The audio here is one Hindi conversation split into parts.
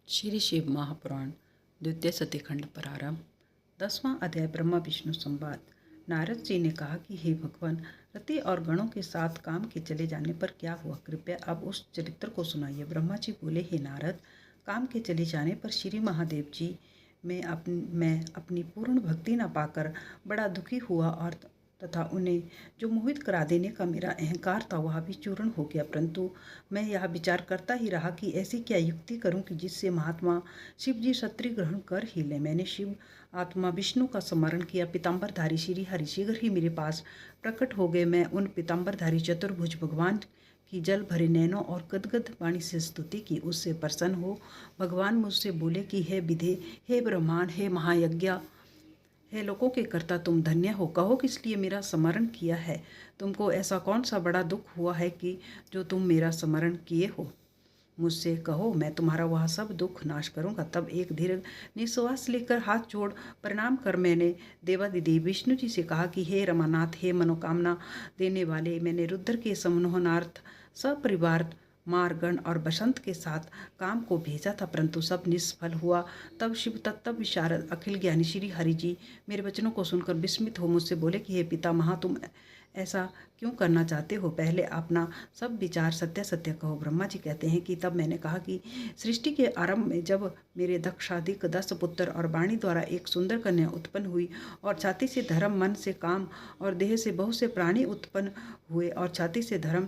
श्री शिव महापुराण द्वितीय सतीखंड प्रारंभ। 10वां अध्याय ब्रह्मा विष्णु संवाद। नारद जी ने कहा कि हे भगवान, रति और गणों के साथ काम के चले जाने पर क्या हुआ, कृपया अब उस चरित्र को सुनाइए। ब्रह्मा जी बोले, हे नारद, काम के चले जाने पर श्री महादेव जी मैं अपनी पूर्ण भक्ति न पाकर बड़ा दुखी हुआ और तथा उन्हें जो मोहित करा देने का मेरा अहंकार था वह भी चूर्ण हो गया। परंतु मैं यह विचार करता ही रहा कि ऐसी क्या युक्ति करूं कि जिससे महात्मा शिव जी क्षत्रिय ग्रहण कर ही ले। मैंने शिव आत्मा विष्णु का स्मरण किया। पीताम्बरधारी श्री हरि शीघ्र ही मेरे पास प्रकट हो गए। मैं उन पीताम्बरधारी चतुर्भुज भगवान की जल भरे नैनों और गदगद वाणी से स्तुति की। उससे प्रसन्न हो भगवान मुझसे बोले कि हे विधे, हे ब्रह्मांड, हे महायज्ञ, हे लोकों के कर्ता, तुम धन्य हो। कहो किस लिए मेरा स्मरण किया है? तुमको ऐसा कौन सा बड़ा दुख हुआ है कि जो तुम मेरा स्मरण किए हो? मुझसे कहो, मैं तुम्हारा वह सब दुख नाश करूंगा। तब एक दीर्घ निश्वास लेकर हाथ जोड़ प्रणाम कर मैंने देवादिदेव विष्णु जी से कहा कि हे रमानाथ, हे मनोकामना देने वाले, मैंने रुद्र के समनोहनार्थ सपरिवार मारगण और बसंत के साथ काम को भेजा था, परंतु सब निष्फल हुआ। तब शिव तत्व विशारद अखिल ज्ञानी श्री हरि जी मेरे वचनों को सुनकर विस्मित हो मुझसे बोले कि हे पितामह, तुम ऐसा क्यों करना चाहते हो? पहले अपना सब विचार सत्य सत्य कहो। ब्रह्मा जी कहते हैं कि तब मैंने कहा कि सृष्टि के आरंभ में जब मेरे दक्षाधिक 10 पुत्र और वाणी द्वारा एक सुंदर कन्या उत्पन्न हुई और छाती से धर्म, मन से काम और देह से बहुत से प्राणी उत्पन्न हुए और छाती से धर्म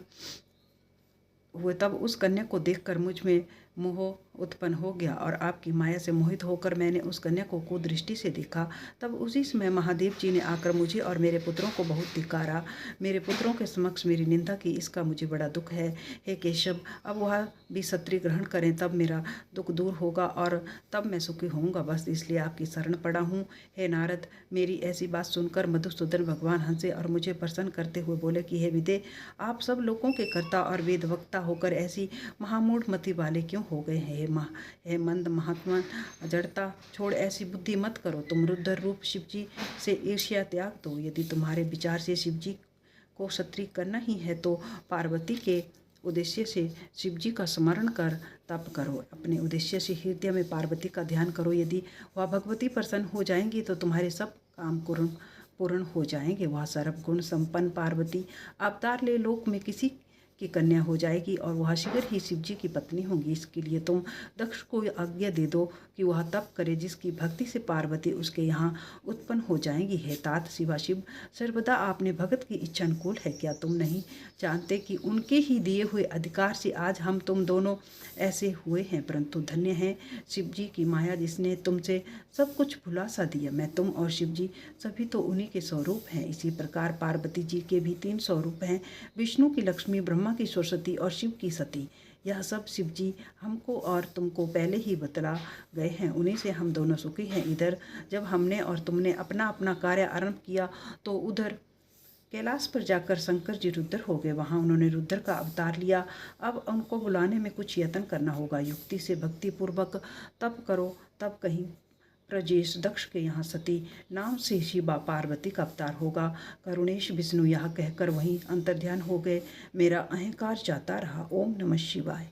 हुए, तब उस कन्या को देखकर मुझ में मोह उत्पन्न हो गया और आपकी माया से मोहित होकर मैंने उस कन्या को कुदृष्टि से देखा। तब उसी समय महादेव जी ने आकर मुझे और मेरे पुत्रों को बहुत धिक्कारा। मेरे पुत्रों के समक्ष मेरी निंदा की। इसका मुझे बड़ा दुख है। हे केशव, अब वह भी क्षत्रिय ग्रहण करें, तब मेरा दुख दूर होगा और तब मैं सुखी होऊंगा। बस इसलिए आपकी शरण पड़ा हूँ। हे नारद, मेरी ऐसी बात सुनकर मधुसूदन भगवान हंसे और मुझे प्रसन्न करते हुए बोले कि हे विदे, आप सब लोगों के कर्ता और वेद वक्ता होकर ऐसी महामूढ़ मति वाले क्यों हो गए हैं? हे मंद महात्मा, जड़ता छोड़ ऐसी बुद्धि मत करो। तुम रुद्र रूप शिव जी से ईर्ष्या त्याग दो। यदि तुम्हारे विचार से शिव जी को क्षत्रिय करना ही है तो पार्वती के उद्देश्य से शिव जी का स्मरण कर तप करो। अपने उद्देश्य से हृदय में पार्वती का ध्यान करो। यदि वह भगवती प्रसन्न हो जाएंगी तो तुम्हारे सब काम पूर्ण हो जाएंगे। वह सर्वगुण संपन्न पार्वती अवतार ले लोक में किसी की कन्या हो जाएगी और वह शीघ्र ही शिव जी की पत्नी होंगी। इसके लिए तुम दक्ष को आज्ञा दे दो कि वह तप करे, जिसकी भक्ति से पार्वती उसके यहाँ उत्पन्न हो जाएंगी। हे तात शिवा शिव, सर्वदा आपने भगत की इच्छा अनुकूल है। क्या तुम नहीं जानते कि उनके ही दिए हुए अधिकार से आज हम तुम दोनों ऐसे हुए हैं? परंतु धन्य है शिव जी की माया, जिसने तुमसे सब कुछ भुला सा दिया। मैं, तुम और शिव जी सभी तो उन्हीं के स्वरूप हैं। इसी प्रकार पार्वती जी के भी 3 स्वरूप हैं, विष्णु की लक्ष्मी, ब्रह्मा की सरस्वती और शिव की सती। यह सब शिव जी हमको और तुमको पहले ही बतला गए हैं। उन्हीं से हम दोनों सुखी हैं। इधर जब हमने और तुमने अपना अपना कार्य आरंभ किया तो उधर कैलाश पर जाकर शंकर जी रुद्र हो गए। वहाँ उन्होंने रुद्र का अवतार लिया। अब उनको बुलाने में कुछ यत्न करना होगा। युक्ति से भक्ति पूर्वक तप करो, तब कहीं प्रजेश दक्ष के यहाँ सती नाम से शिवा पार्वती का अवतार होगा। करुणेश विष्णु यह कहकर वहीं अंतर्ध्यान हो गए। मेरा अहंकार जाता रहा। ओम नमः शिवाय।